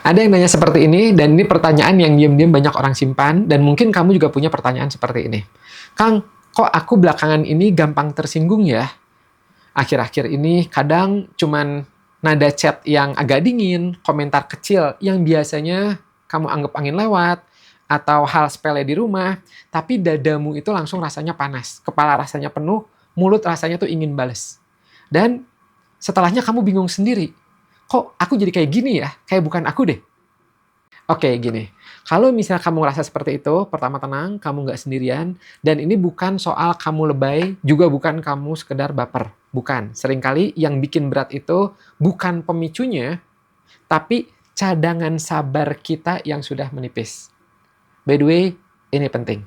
Ada yang nanya seperti ini, dan ini pertanyaan yang diam-diam banyak orang simpan, dan mungkin kamu juga punya pertanyaan seperti ini. Kang, kok aku belakangan ini gampang tersinggung ya? Akhir-akhir ini kadang cuman nada chat yang agak dingin, komentar kecil yang biasanya kamu anggap angin lewat, atau hal sepele di rumah, tapi dadamu itu langsung rasanya panas, kepala rasanya penuh, mulut rasanya tuh ingin bales. Dan setelahnya kamu bingung sendiri, kok aku jadi kayak gini ya? Kayak bukan aku deh. Oke, gini. Kalau misalnya kamu ngerasa seperti itu, pertama tenang, kamu nggak sendirian, dan ini bukan soal kamu lebay, juga bukan kamu sekedar baper. Bukan. Seringkali yang bikin berat itu bukan pemicunya, tapi cadangan sabar kita yang sudah menipis. By the way, ini penting.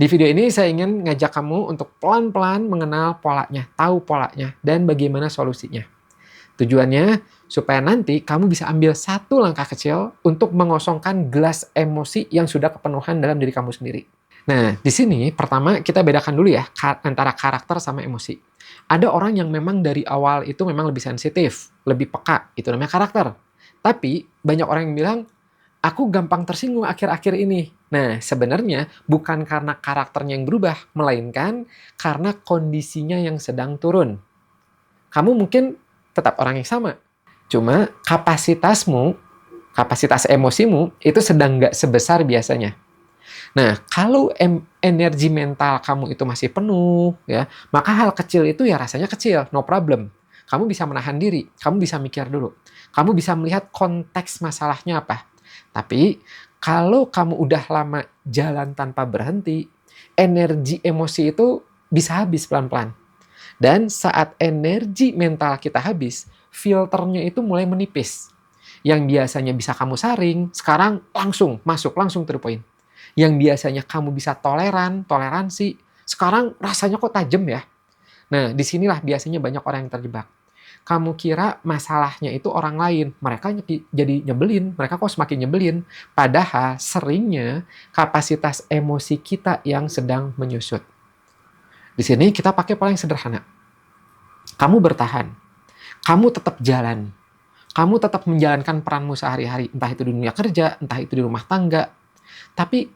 Di video ini saya ingin ngajak kamu untuk pelan-pelan mengenal polanya, tahu polanya, dan bagaimana solusinya. Tujuannya supaya nanti kamu bisa ambil satu langkah kecil untuk mengosongkan gelas emosi yang sudah kepenuhan dalam diri kamu sendiri. Nah, di sini pertama kita bedakan dulu ya antara karakter sama emosi. Ada orang yang memang dari awal itu memang lebih sensitif, lebih peka, itu namanya karakter. Tapi banyak orang yang bilang, aku gampang tersinggung akhir-akhir ini. Nah, sebenarnya bukan karena karakternya yang berubah, melainkan karena kondisinya yang sedang turun. Kamu mungkin tetap orang yang sama. Cuma kapasitas emosimu itu sedang nggak sebesar biasanya. Nah, kalau energi mental kamu itu masih penuh, ya, maka hal kecil itu ya rasanya kecil, no problem. Kamu bisa menahan diri, kamu bisa mikir dulu. Kamu bisa melihat konteks masalahnya apa. Tapi, kalau kamu udah lama jalan tanpa berhenti, energi emosi itu bisa habis pelan-pelan. Dan saat energi mental kita habis, filternya itu mulai menipis. Yang biasanya bisa kamu saring, sekarang langsung masuk, langsung to the point. Yang biasanya kamu bisa toleransi, sekarang rasanya kok tajam ya. Nah, disinilah biasanya banyak orang yang terjebak. Kamu kira masalahnya itu orang lain, mereka jadi nyebelin, mereka kok semakin nyebelin. Padahal seringnya kapasitas emosi kita yang sedang menyusut. Di sini kita pakai pola yang sederhana. Kamu bertahan, kamu tetap jalan, kamu tetap menjalankan peranmu sehari-hari, entah itu di dunia kerja, entah itu di rumah tangga. Tapi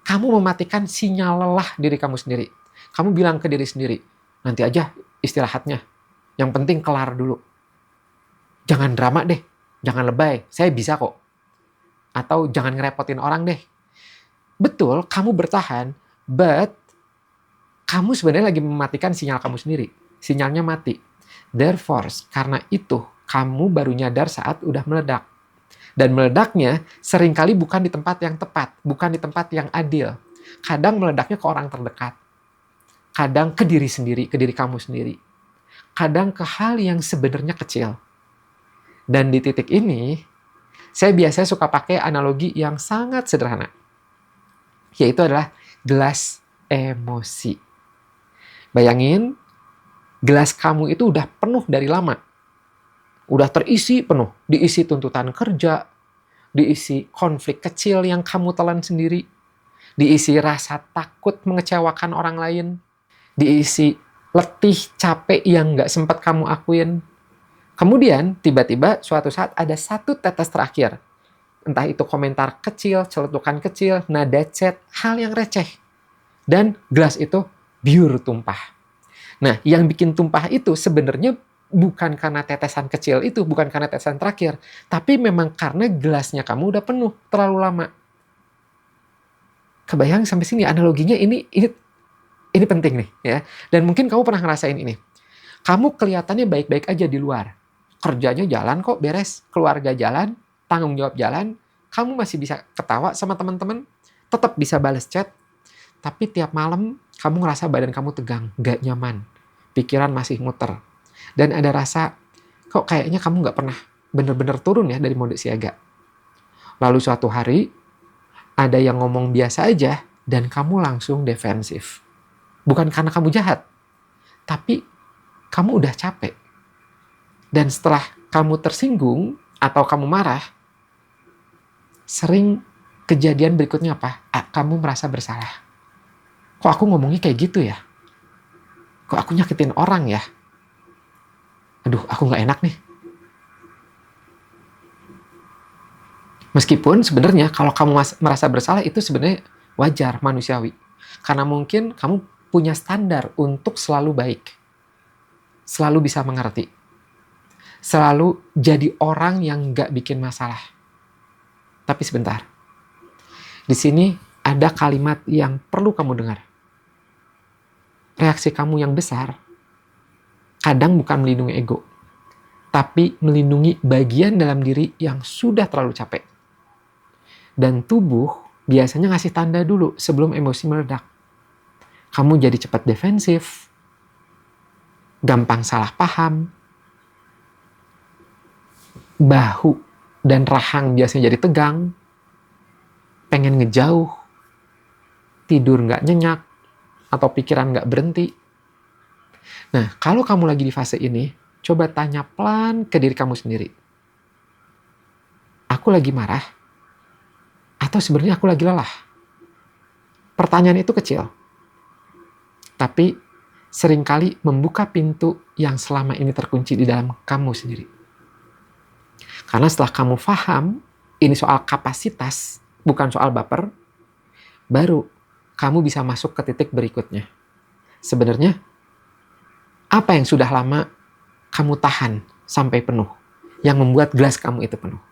kamu mematikan sinyal lelah diri kamu sendiri. Kamu bilang ke diri sendiri, nanti aja istirahatnya. Yang penting kelar dulu. Jangan drama deh, jangan lebay, saya bisa kok. Atau jangan ngerepotin orang deh. Betul, kamu bertahan, but kamu sebenarnya lagi mematikan sinyal kamu sendiri. Sinyalnya mati. Therefore, karena itu, kamu baru nyadar saat udah meledak. Dan meledaknya seringkali bukan di tempat yang tepat, bukan di tempat yang adil. Kadang meledaknya ke orang terdekat. Kadang ke diri sendiri, ke diri kamu sendiri. Kadang ke hal yang sebenarnya kecil. Dan di titik ini, saya biasanya suka pakai analogi yang sangat sederhana. Yaitu adalah gelas emosi. Bayangin, gelas kamu itu udah penuh dari lama. Udah terisi penuh. Diisi tuntutan kerja, diisi konflik kecil yang kamu telan sendiri, diisi rasa takut mengecewakan orang lain, diisi letih, capek yang nggak sempat kamu akuin. Kemudian, tiba-tiba suatu saat ada satu tetes terakhir. Entah itu komentar kecil, celetukan kecil, nada chat, hal yang receh. Dan gelas itu biur tumpah. Nah, yang bikin tumpah itu sebenarnya bukan karena tetesan kecil itu, bukan karena tetesan terakhir, tapi memang karena gelasnya kamu udah penuh terlalu lama. Kebayang sampai sini analoginya ini penting nih ya. Dan mungkin kamu pernah ngerasain ini. Kamu kelihatannya baik-baik aja di luar. Kerjanya jalan kok beres, keluarga jalan, tanggung jawab jalan, kamu masih bisa ketawa sama teman-teman, tetap bisa balas chat, tapi tiap malam kamu ngerasa badan kamu tegang, gak nyaman, pikiran masih muter. Dan ada rasa, kok kayaknya kamu gak pernah bener-bener turun ya dari mode siaga. Lalu suatu hari, ada yang ngomong biasa aja, dan kamu langsung defensif. Bukan karena kamu jahat, tapi kamu udah capek. Dan setelah kamu tersinggung, atau kamu marah, sering kejadian berikutnya apa? Kamu merasa bersalah. Kok aku ngomongnya kayak gitu ya? Kok aku nyakitin orang ya? Aduh, aku gak enak nih. Meskipun sebenarnya kalau kamu merasa bersalah itu sebenarnya wajar, manusiawi. Karena mungkin kamu punya standar untuk selalu baik, selalu bisa mengerti, selalu jadi orang yang nggak bikin masalah. Tapi sebentar, di sini ada kalimat yang perlu kamu dengar. Reaksi kamu yang besar kadang bukan melindungi ego, tapi melindungi bagian dalam diri yang sudah terlalu capek. Dan tubuh biasanya ngasih tanda dulu sebelum emosi meledak. Kamu jadi cepat defensif, gampang salah paham, bahu dan rahang biasanya jadi tegang, pengen ngejauh, tidur nggak nyenyak, atau pikiran nggak berhenti. Nah, kalau kamu lagi di fase ini, coba tanya pelan ke diri kamu sendiri. Aku lagi marah? Atau sebenarnya aku lagi lelah? Pertanyaan itu kecil, tapi seringkali membuka pintu yang selama ini terkunci di dalam kamu sendiri. Karena setelah kamu paham, ini soal kapasitas, bukan soal baper, baru kamu bisa masuk ke titik berikutnya. Sebenarnya, apa yang sudah lama kamu tahan sampai penuh, yang membuat gelas kamu itu penuh?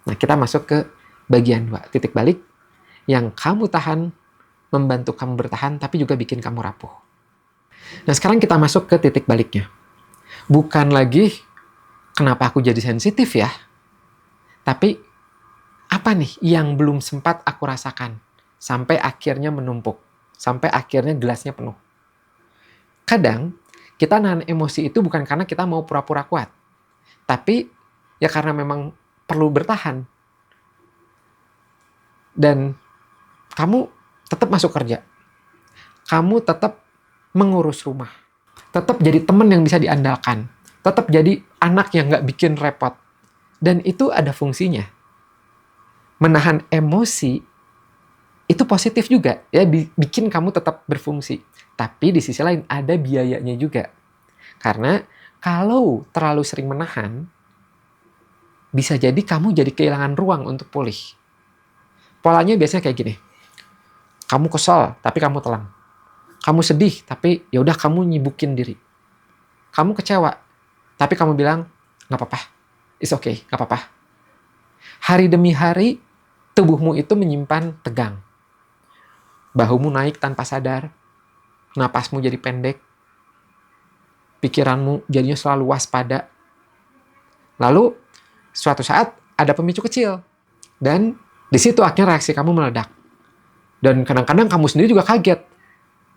Nah, kita masuk ke bagian 2, titik balik, yang kamu tahan, membantu kamu bertahan, tapi juga bikin kamu rapuh. Nah, sekarang kita masuk ke titik baliknya. Bukan lagi, kenapa aku jadi sensitif ya? Tapi, apa nih yang belum sempat aku rasakan? Sampai akhirnya menumpuk. Sampai akhirnya gelasnya penuh. Kadang, kita nahan emosi itu bukan karena kita mau pura-pura kuat. Tapi, ya karena memang perlu bertahan. Dan kamu tetap masuk kerja. Kamu tetap mengurus rumah. Tetap jadi teman yang bisa diandalkan. Tetap jadi anak yang nggak bikin repot. Dan itu ada fungsinya. Menahan emosi itu positif juga. Ya, bikin kamu tetap berfungsi. Tapi di sisi lain ada biayanya juga. Karena kalau terlalu sering menahan, bisa jadi kamu jadi kehilangan ruang untuk pulih. Polanya biasanya kayak gini. Kamu kesel, tapi kamu telan. Kamu sedih, tapi ya udah kamu nyibukin diri. Kamu kecewa, tapi kamu bilang, nggak apa-apa, it's okay, nggak apa-apa. Hari demi hari, tubuhmu itu menyimpan tegang. Bahumu naik tanpa sadar, napasmu jadi pendek, pikiranmu jadinya selalu waspada. Lalu, suatu saat ada pemicu kecil. Dan di situ akhirnya reaksi kamu meledak. Dan kadang-kadang kamu sendiri juga kaget.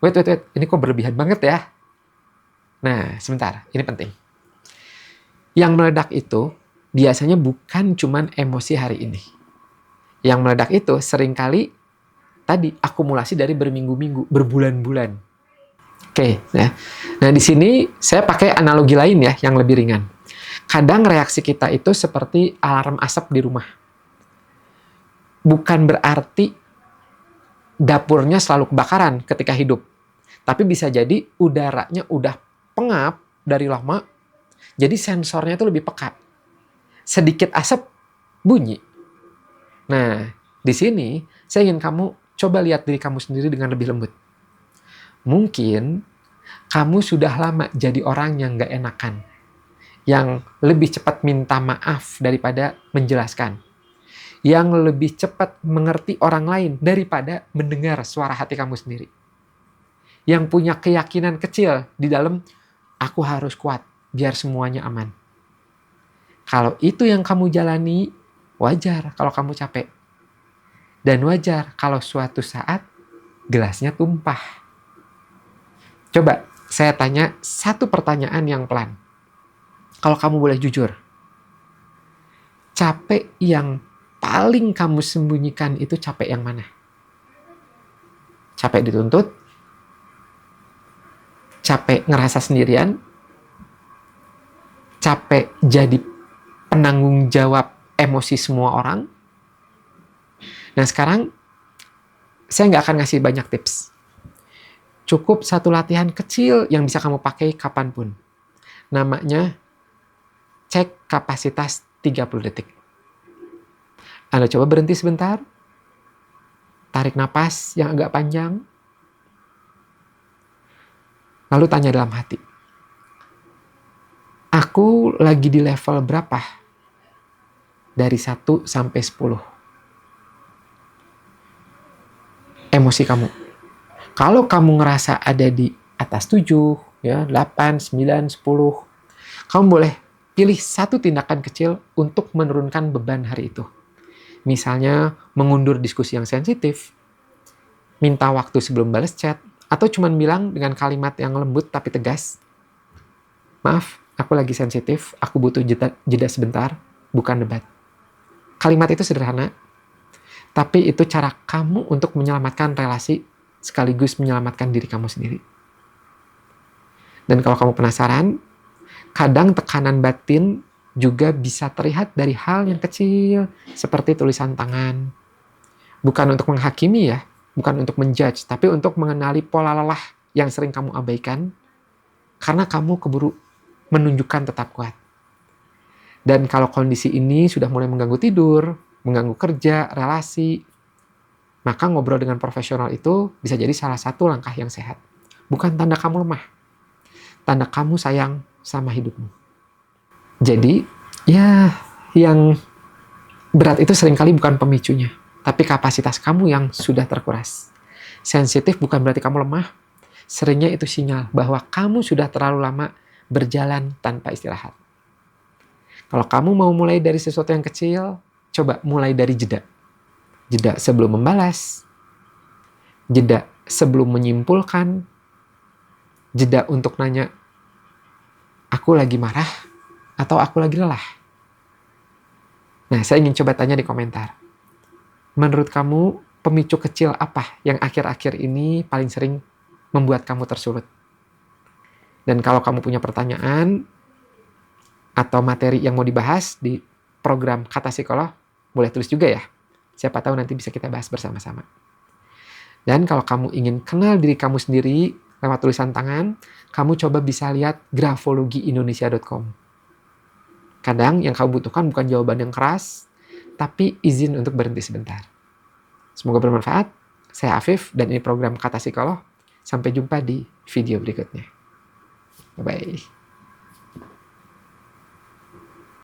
Wait, ini kok berlebihan banget ya? Nah, sebentar, ini penting. Yang meledak itu biasanya bukan cuman emosi hari ini. Yang meledak itu seringkali tadi akumulasi dari berminggu-minggu, berbulan-bulan. Oke, ya. Nah, di sini saya pakai analogi lain ya, yang lebih ringan. Kadang reaksi kita itu seperti alarm asap di rumah. Bukan berarti dapurnya selalu kebakaran ketika hidup. Tapi bisa jadi udaranya udah pengap dari lama, jadi sensornya itu lebih peka. Sedikit asap, bunyi. Nah, di sini saya ingin kamu coba lihat diri kamu sendiri dengan lebih lembut. Mungkin kamu sudah lama jadi orang yang gak enakan, yang lebih cepat minta maaf daripada menjelaskan, yang lebih cepat mengerti orang lain daripada mendengar suara hati kamu sendiri. Yang punya keyakinan kecil di dalam, aku harus kuat biar semuanya aman. Kalau itu yang kamu jalani, wajar kalau kamu capek. Dan wajar kalau suatu saat gelasnya tumpah. Coba saya tanya satu pertanyaan yang pelan. Kalau kamu boleh jujur, capek yang paling kamu sembunyikan itu capek yang mana? Capek dituntut? Capek ngerasa sendirian? Capek jadi penanggung jawab emosi semua orang? Nah, sekarang saya nggak akan ngasih banyak tips. Cukup satu latihan kecil yang bisa kamu pakai kapanpun. Namanya cek kapasitas 30 detik. Anda coba berhenti sebentar, tarik napas yang agak panjang, lalu tanya dalam hati, aku lagi di level berapa? Dari 1 sampai 10. Emosi kamu. Kalau kamu ngerasa ada di atas 7, ya, 8, 9, 10, kamu boleh pilih satu tindakan kecil untuk menurunkan beban hari itu. Misalnya mengundur diskusi yang sensitif, minta waktu sebelum balas chat, atau cuman bilang dengan kalimat yang lembut tapi tegas, maaf, aku lagi sensitif, aku butuh jeda sebentar, bukan debat. Kalimat itu sederhana, tapi itu cara kamu untuk menyelamatkan relasi sekaligus menyelamatkan diri kamu sendiri. Dan kalau kamu penasaran, kadang tekanan batin juga bisa terlihat dari hal yang kecil, seperti tulisan tangan. Bukan untuk menghakimi ya, bukan untuk menjudge, tapi untuk mengenali pola lelah yang sering kamu abaikan, karena kamu keburu menunjukkan tetap kuat. Dan kalau kondisi ini sudah mulai mengganggu tidur, mengganggu kerja, relasi, maka ngobrol dengan profesional itu bisa jadi salah satu langkah yang sehat. Bukan tanda kamu lemah, tanda kamu sayang sama hidupmu. Jadi, ya, yang berat itu seringkali bukan pemicunya, tapi kapasitas kamu yang sudah terkuras. Sensitif bukan berarti kamu lemah, seringnya itu sinyal bahwa kamu sudah terlalu lama berjalan tanpa istirahat. Kalau kamu mau mulai dari sesuatu yang kecil, coba mulai dari jeda. Jeda sebelum membalas, jeda sebelum menyimpulkan, jeda untuk nanya, aku lagi marah atau aku lagi lelah? Nah, saya ingin coba tanya di komentar. Menurut kamu, pemicu kecil apa yang akhir-akhir ini paling sering membuat kamu tersulut? Dan kalau kamu punya pertanyaan atau materi yang mau dibahas di program Kata Psikolog, boleh tulis juga ya. Siapa tahu nanti bisa kita bahas bersama-sama. Dan kalau kamu ingin kenal diri kamu sendiri lewat tulisan tangan, kamu coba bisa lihat grafologiindonesia.com. Kadang yang kamu butuhkan bukan jawaban yang keras, tapi izin untuk berhenti sebentar. Semoga bermanfaat. Saya Afif dan ini program Kata Psikolog. Sampai jumpa di video berikutnya. Bye-bye.